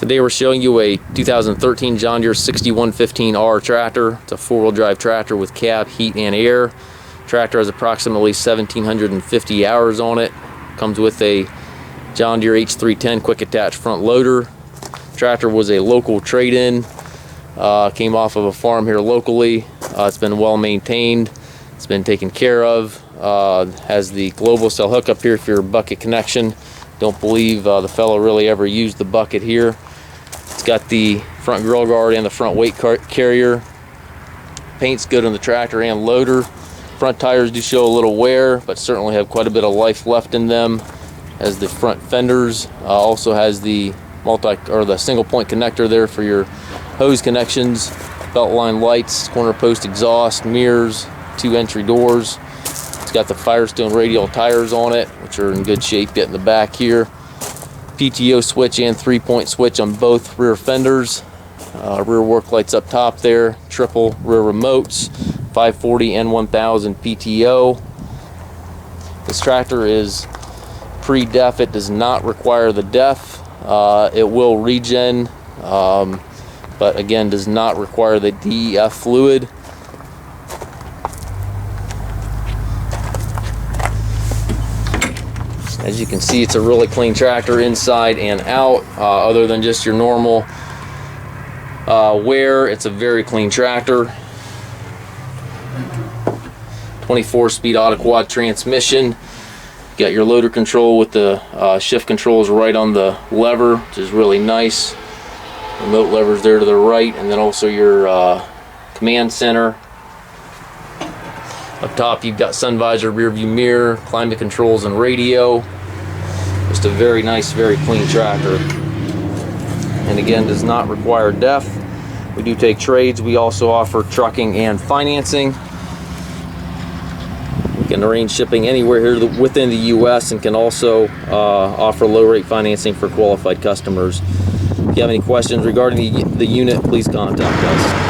Today we're showing you a 2013 John Deere 6115R tractor. It's a four-wheel drive tractor with cab, heat, and air. Tractor has approximately 1,750 hours on it. Comes with a John Deere H310 quick attach front loader. Tractor was a local trade-in. Came off of a farm here locally. It's been well maintained. It's been taken care of. Has the global cell hookup here for your bucket connection. Don't believe the fellow really ever used the bucket here. It's got the front grill guard and the front weight carrier. Paint's good on the tractor and loader. Front tires do show a little wear, but certainly have quite a bit of life left in them. Has the front fenders. Also has the the single point connector there for your hose connections. Belt line lights, corner post exhaust, mirrors, 2 entry doors. It's got the Firestone Radial tires on it, which are in good shape. Get in the back here. PTO switch and 3-point switch on both rear fenders. Rear work lights up top there. Triple rear remotes. 540 and 1000 PTO. This tractor is pre-def. It does not require the def. It will regen, but again does not require the DEF fluid. As you can see, it's a really clean tractor inside and out. Other than just your normal wear, it's a very clean tractor. 24-speed AutoQuad transmission. Got your loader control with the shift controls right on the lever, which is really nice. Remote levers there to the right, and then also your command center. Up top you've got sun visor, rear view mirror, climate controls, and radio. Just a very nice, very clean tractor. And again, does not require def. We do take trades. We also offer trucking and financing. We can arrange shipping anywhere here within the US and can also offer low rate financing for qualified customers. If you have any questions regarding the unit, please contact us.